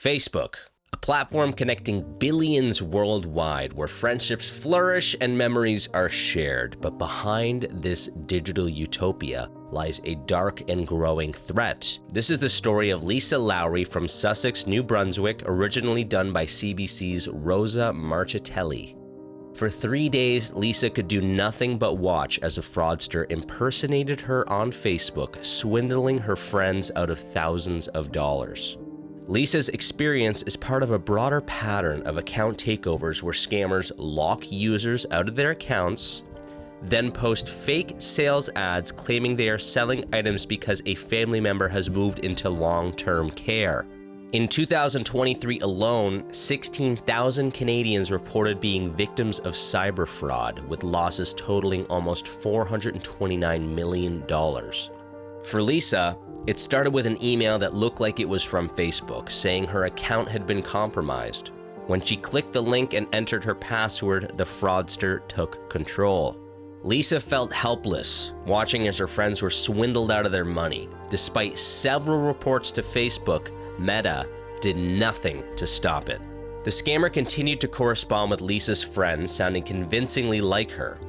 Facebook, a platform connecting billions worldwide where friendships flourish and memories are shared. But behind this digital utopia lies a dark and growing threat. This is the story of Lisa Lowry from Sussex, New Brunswick, originally done by CBC's Rosa Marchitelli. For 3 days, Lisa could do nothing but watch as a fraudster impersonated her on Facebook, swindling her friends out of thousands of dollars. Lisa's experience is part of a broader pattern of account takeovers where scammers lock users out of their accounts, then post fake sales ads claiming they are selling items because a family member has moved into long-term care. In 2023 alone, 16,000 Canadians reported being victims of cyber fraud, with losses totaling almost $429 million. For Lisa, it started with an email that looked like it was from Facebook, saying her account had been compromised. When she clicked the link and entered her password, the fraudster took control. Lisa felt helpless, watching as her friends were swindled out of their money. Despite several reports to Facebook, Meta did nothing to stop it. The scammer continued to correspond with Lisa's friends, sounding convincingly like her.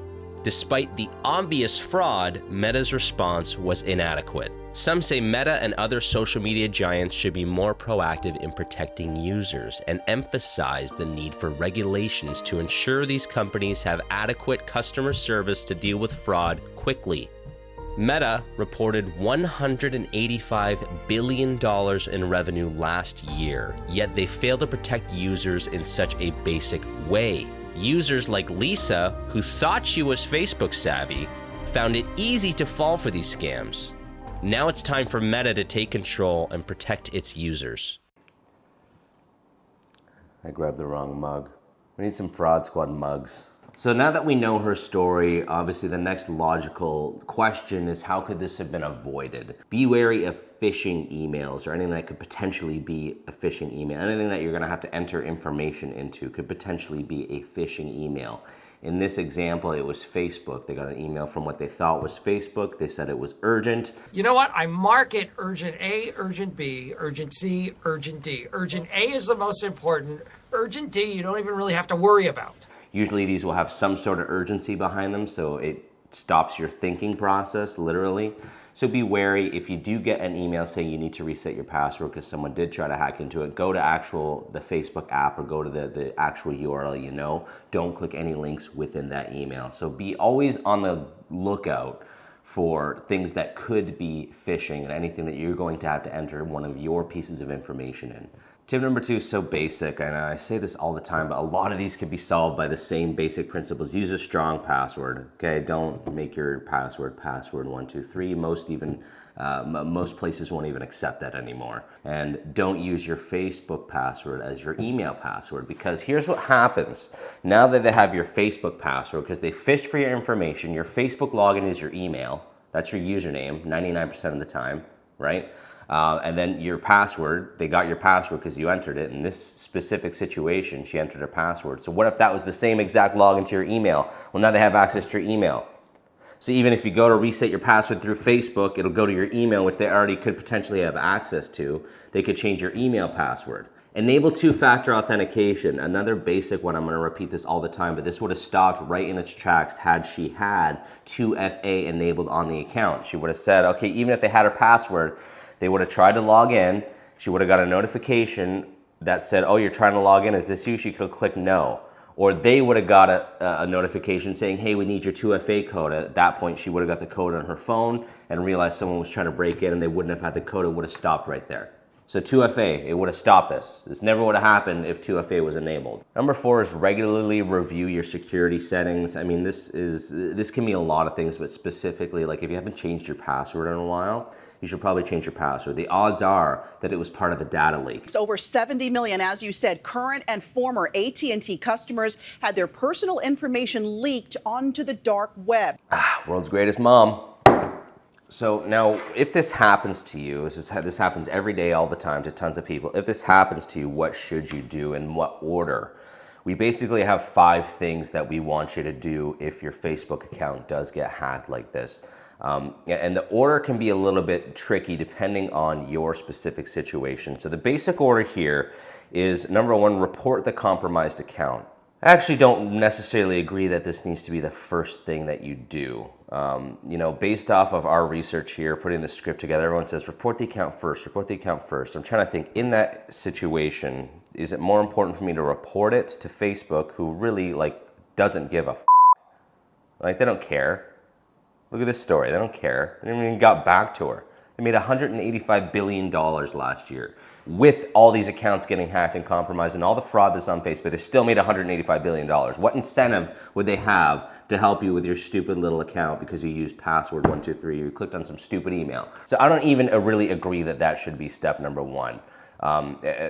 Despite the obvious fraud, Meta's response was inadequate. Some say Meta and other social media giants should be more proactive in protecting users and emphasize the need for regulations to ensure these companies have adequate customer service to deal with fraud quickly. Meta reported $185 billion in revenue last year, yet they failed to protect users in such a basic way. Users like Lisa, who thought she was Facebook savvy, found it easy to fall for these scams. Now it's time for Meta to take control and protect its users. I grabbed the wrong mug. We need some Fraud Squad mugs. So now that we know her story, obviously the next logical question is, how could this have been avoided? Be wary of phishing emails or anything that could potentially be a phishing email. Anything that you're gonna have to enter information into could potentially be a phishing email. In this example, it was Facebook. They got an email from what they thought was Facebook. They said it was urgent. You know what? I mark it urgent A, urgent B, urgent C, urgent D. Urgent A is the most important. Urgent D, you don't even really have to worry about. Usually these will have some sort of urgency behind them, so it stops your thinking process, literally. So be wary. If you do get an email saying you need to reset your password because someone did try to hack into it, go to the Facebook app or go to the actual URL you know. Don't click any links within that email. So be always on the lookout for things that could be phishing and anything that you're going to have to enter one of your pieces of information in. Tip number 2 is so basic, and I say this all the time, but a lot of these can be solved by the same basic principles. Use a strong password, okay? Don't make your password 123. Most places won't even accept that anymore. And don't use your Facebook password as your email password, because here's what happens. Now that they have your Facebook password, because they fished for your information, your Facebook login is your email. That's your username 99% of the time, right? And then your password, they got your password because you entered it. In this specific situation, she entered her password. So what if that was the same exact login to your email? Well, now they have access to your email. So even if you go to reset your password through Facebook, it'll go to your email, which they already could potentially have access to. They could change your email password. Enable two-factor authentication. Another basic one, I'm gonna repeat this all the time, but this would have stopped right in its tracks had she had 2FA enabled on the account. She would have said, okay, even if they had her password, they would have tried to log in. She would have got a notification that said, oh, you're trying to log in, is this you? She could click no. Or they would have got a notification saying, hey, we need your 2FA code. At that point, she would have got the code on her phone and realized someone was trying to break in and they wouldn't have had the code. It would have stopped right there. So 2FA, it would have stopped this. This never would have happened if 2FA was enabled. Number 4 is regularly review your security settings. I mean, this can mean a lot of things, but specifically, like if you haven't changed your password in a while, you should probably change your password. The odds are that it was part of a data leak. It's over 70 million, as you said, current and former AT&T customers had their personal information leaked onto the dark web. World's greatest mom. So now, if this happens to you, this happens every day, all the time to tons of people. If this happens to you, what should you do, in what order? We basically have 5 things that we want you to do if your Facebook account does get hacked like this. And the order can be a little bit tricky depending on your specific situation. So the basic order here is, number one, report the compromised account. I actually don't necessarily agree that this needs to be the first thing that you do. Based off of our research here, putting the script together, everyone says report the account first, report the account first. I'm trying to think, in that situation, is it more important for me to report it to Facebook, who really doesn't give a f***? They don't care. Look at this story, they don't care. They never even got back to her. They made $185 billion last year. With all these accounts getting hacked and compromised and all the fraud that's on Facebook, they still made $185 billion. What incentive would they have to help you with your stupid little account because you used password 123, you clicked on some stupid email? So I don't even really agree that that should be step number one.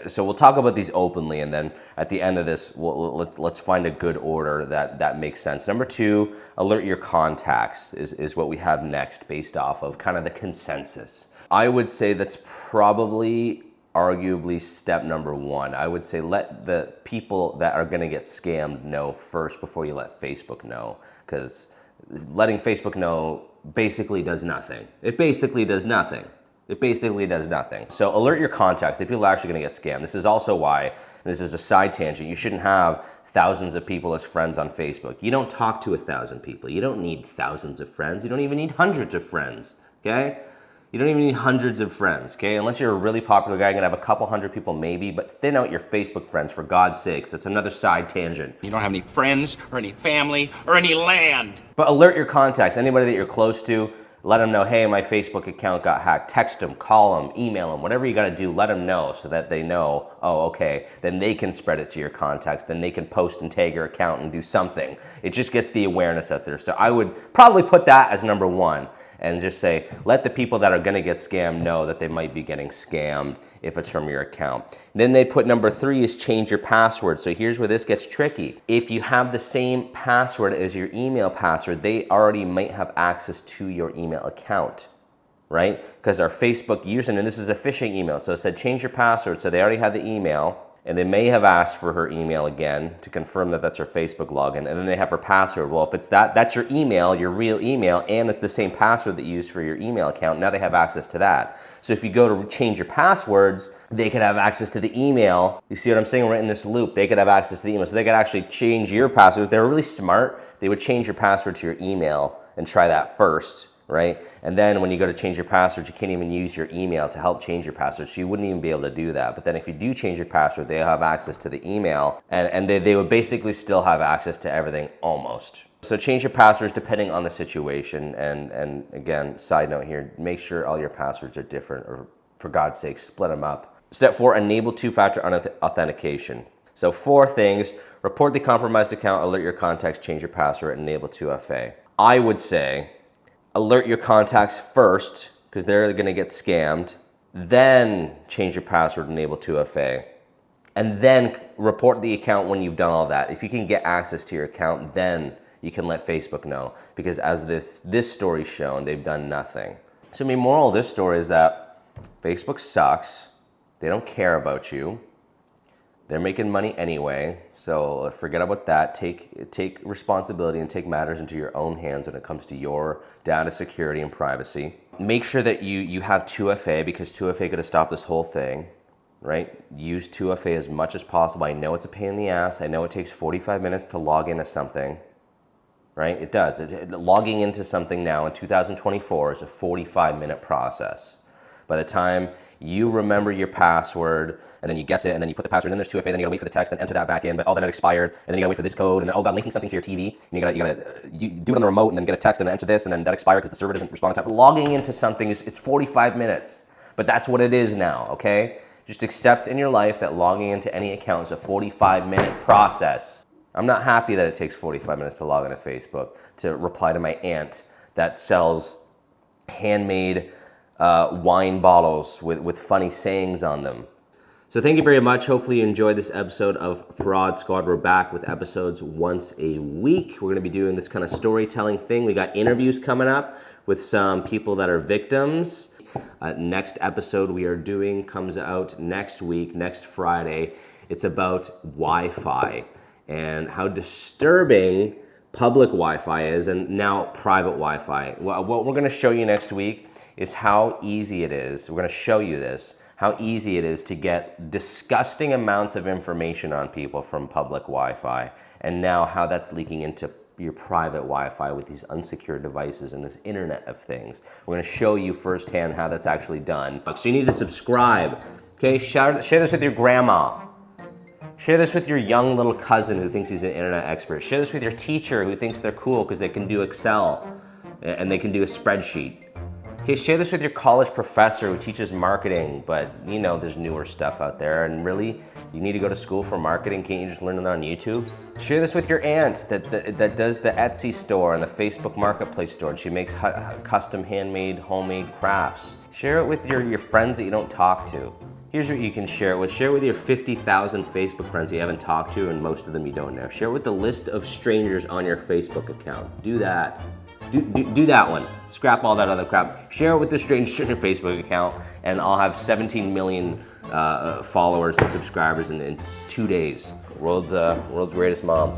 So we'll talk about these openly, and then at the end of this, let's find a good order that makes sense. Number two, alert your contacts is what we have next, based off of kind of the consensus. I would say that's probably arguably step number one. I would say let the people that are going to get scammed know first before you let Facebook know, because letting Facebook know basically does nothing. It basically does nothing. It basically does nothing. So alert your contacts. The people are actually going to get scammed. This is also why, this is a side tangent, you shouldn't have thousands of people as friends on Facebook. You don't talk to 1,000 people. You don't need thousands of friends. You don't even need hundreds of friends, okay? You don't even need hundreds of friends, okay? Unless you're a really popular guy, you're gonna have a couple hundred people maybe, but thin out your Facebook friends, for God's sakes. That's another side tangent. You don't have any friends or any family or any land. But alert your contacts. Anybody that you're close to, let them know, hey, my Facebook account got hacked. Text them, call them, email them, whatever you gotta do, let them know so that they know, oh, okay, then they can spread it to your contacts, then they can post and tag your account and do something. It just gets the awareness out there. So I would probably put that as number one and just say, let the people that are gonna get scammed know that they might be getting scammed if it's from your account. Then they put number three is change your password. So here's where this gets tricky. If you have the same password as your email password, they already might have access to your email account, right? Because our Facebook user, and this is a phishing email, so it said change your password, so they already have the email, and they may have asked for her email again to confirm that that's her Facebook login, and then they have her password. Well, if it's that's your email, your real email, and it's the same password that you used for your email account, now they have access to that. So if you go to change your passwords, they could have access to the email. You see what I'm saying? We're in this loop. They could have access to the email, so they could actually change your password. If they were really smart, they would change your password to your email and try that first, right? And then when you go to change your password, you can't even use your email to help change your password, so you wouldn't even be able to do that. But then if you do change your password, they'll have access to the email, and they would basically still have access to everything, almost. So change your passwords depending on the situation, and again, side note here, make sure all your passwords are different, or for God's sake, split them up. Step 4, enable two-factor authentication. So 4 things: report the compromised account, alert your contacts, change your password, enable 2FA. I would say alert your contacts first, because they're going to get scammed, then change your password, enable 2FA, and then report the account when you've done all that. If you can get access to your account, then you can let Facebook know, because as this story's shown, they've done nothing. So the moral of this story is that Facebook sucks. They don't care about you. They're making money anyway, so forget about that. Take responsibility and take matters into your own hands when it comes to your data security and privacy. Make sure that you have 2FA, because 2FA could have stopped this whole thing, right? Use 2FA as much as possible. I know it's a pain in the ass. I know it takes 45 minutes to log into something, right? It does. Logging into something now in 2024 is a 45-minute process. By the time you remember your password, and then you guess it, and then you put the password in, there's 2FA, then you gotta wait for the text, then enter that back in, but all that had expired, and then you gotta wait for this code, and then, oh God, linking something to your TV, and you do it on the remote, and then get a text, and then enter this, and then that expired because the server doesn't respond in time. Logging into something it's 45 minutes, but that's what it is now, okay? Just accept in your life that logging into any account is a 45-minute process. I'm not happy that it takes 45 minutes to log into Facebook, to reply to my aunt that sells handmade wine bottles with funny sayings on them. So thank you very much. Hopefully you enjoyed this episode of Fraud Squad. We're back with episodes once a week. We're going to be doing this kind of storytelling thing. We got interviews coming up with some people that are victims. Next episode we are doing comes out next week, next Friday. It's about Wi-Fi and how disturbing public Wi-Fi is and now private Wi-Fi. What we're going to show you next week is how easy it is. We're going to show you this, how easy it is to get disgusting amounts of information on people from public Wi-Fi, and now how that's leaking into your private Wi-Fi with these unsecured devices and this Internet of Things. We're going to show you firsthand how that's actually done. So you need to subscribe. Okay, share this with your grandma. Share this with your young little cousin who thinks he's an internet expert. Share this with your teacher who thinks they're cool because they can do Excel and they can do a spreadsheet. Okay, share this with your college professor who teaches marketing, but you know there's newer stuff out there, and really, you need to go to school for marketing. Can't you just learn it on YouTube? Share this with your aunt that does the Etsy store and the Facebook Marketplace store, and she makes custom handmade, homemade crafts. Share it with your friends that you don't talk to. Here's what you can share it with. Share it with your 50,000 Facebook friends you haven't talked to, and most of them you don't know. Share it with the list of strangers on your Facebook account. Do that. Do that one. Scrap all that other crap. Share it with the strangers on your Facebook account, and I'll have 17 million followers and subscribers in 2 days. World's greatest mom.